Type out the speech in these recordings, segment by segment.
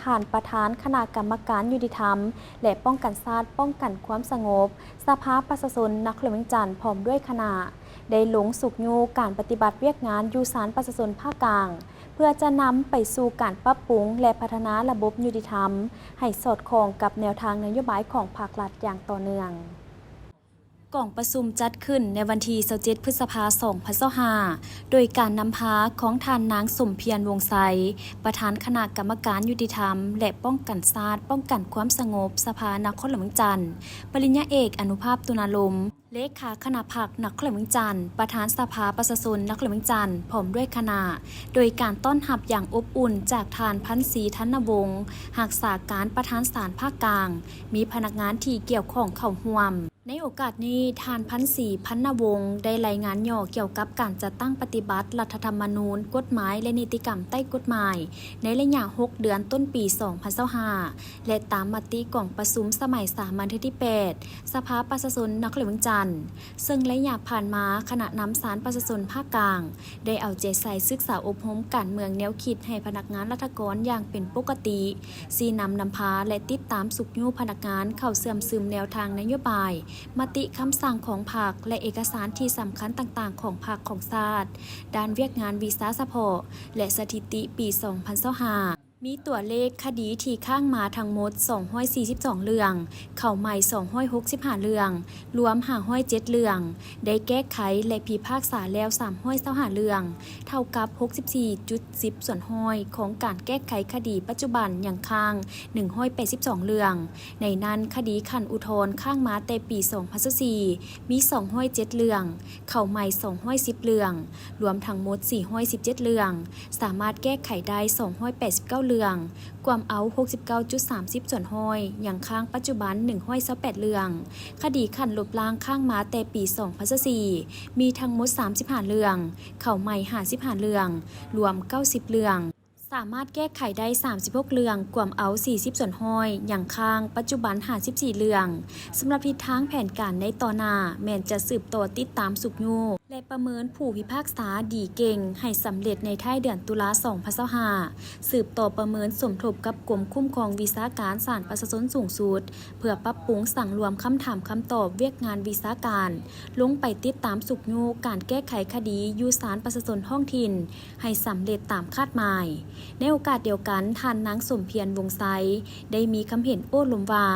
ทานประธานคณะกรรมการยุติธรรมและป้องกันชาติป้องกันความสงบสภาประชาชนนครหลวงเวียงจันทร์พร้อมด้วยคณะได้ลงสุกยูการปฏิบัติเวียกงานอยู่ศาลประชาชนภาคกลางเพื่อจะนำไปสู่การปรับปรุงและพัฒนาระบบยุติธรรมให้สอดคล้องกับแนวทางนโยบายของภาครัฐอย่างต่อเนื่องกล่องประชุมจัดขึ้นในวันที่27 พฤษภาคม 2565 โดยการนำพาของท่านนางสมเพียรวงศ์ไสประธานคณะกรรมการยุติธรรมและป้องกันชาติป้องกันความสงบสภานครหลวงเวียงจันทร์ปริญญาเอกอนุภาพตุลาลมเลขาคณะพรรคนครหลวงเวียงจันทร์ประธานสภาประชาชนนครหลวงเวียงจันทร์พร้อมด้วยคณะโดยการต้อนรับอย่างอบอุ่นจากท่านพันศรีธนวงศ์รักษาการประธานศาลภาคกลางมีพนักงานที่เกี่ยวข้องเข้าร่วมในโอกาสนี้ท่านพันศรีพันวงศ์ได้รายงานย่อเกี่ยวกับการจัดตั้งปฏิบัติรัฐธรรมนูญกฎหมายและนิติกรรมใต้กฎหมายในระยะ 6 เดือนต้นปี 2025 และตามมติของประชุมสมัยสามัญที่ 8 สภาประชาชนนครหลวงเวียงจันทร์ซึ่งระยะผ่านมาคณะนำศาลประชาชนภาคกลางได้เอาใจใส่ศึกษาอบรมการเมืองแนวคิดให้พนักงานราชการอย่างเป็นปกติสีนำพาและติดตามสุขยูพนักงานเข้าเสื่อมซึมแนวทางนโยบายมติคำสั่งของพรรคและเอกสารที่สำคัญต่างๆของพรรคของชาติด้านเวียกงานวีซ่าเฉพาะและสถิติปี 2025 มีตัวเลขคดีที่ข้างมาทั้งหมด 242 เรื่องเข้าใหม่265 เรื่องรวม507 เรื่องได้แก้ไขและพิพากษาแล้ว325 เรื่องเท่ากับ 64.10 ส่วนห้อยของการแก้ไขคดีปัจจุบันอย่างข้าง182 เรื่องในนั้นคดีขั้นอุทธรณ์ข้างมาแต่ปี 2014 มี207 เรื่องเข้าใหม่210 เรื่องรวมทั้งหมด417 เรื่องสามารถแก้ไขได้289 เรื่องความเอา 69.30 ส่วนห้อยอย่างข้างปัจจุบัน128 เรื่องคดีขั้นลบล้างข้างมาแต่ปี 2004 มีทั้งหมด35 เรื่องเข้าใหม่55 เรื่องรวม90 เรื่องสามารถแก้ไขได้36 เรื่องกวมเอา40 ส่วนห้อยอย่างข้างปัจจุบัน54 เรื่องสำหรับทิศทางแผนการในต่อหน้าแม้นจะสืบต่อติดตามสุกยูและประเมินผู้พิพากษาดีเก่งให้สำเร็จในท้ายเดือนตุลา 2025 สืบต่อประเมินสมทบกับกรมคุ้มครองวีซ่าการศาลประชาชนสูงสุดเพื่อปรับปรุงสั่งรวมคำถามคำตอบเวียกงานวีซ่าการลงไปติดตามสุกยูการแก้ไขคดีอยู่ศาลประชาชนท้องถิ่นให้สำเร็จตามคาดหมายในโอกาสเดียวกันท่านนางสมเพียรวงศ์ไสได้มีคำเห็นโอ้ลมว่า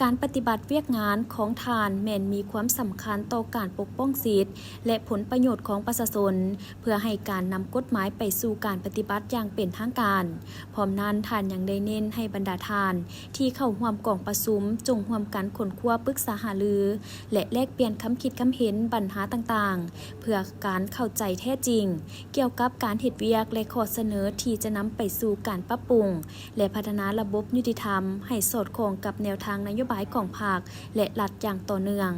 การปฏิบัติเวียกงานของท่านแม้นมีความสำคัญต่อการปกป้องสิทธิและผลประโยชน์ของประชาชนเพื่อให้การนำกฎหมายไปสู่การปฏิบัติอย่างเป็นทางการพร้อมนั้นท่านยังได้เน้นให้บรรดาท่านที่เข้าร่วมกองประชุมจงร่วมกันขนคว้าปรึกษาหารือและแลกเปลี่ยนคำคิดคำเห็นปัญหาต่างๆเพื่อการเข้าใจแท้จริงเกี่ยวกับการเฮ็ดเวียกและข้อเสนอที่จะนำไปสู่การปรับปรุงและพัฒนาระบบยุติธรรมให้สอดคล้องกับแนวทางนโยบายของพรรคและรัฐอย่างต่อเนื่อง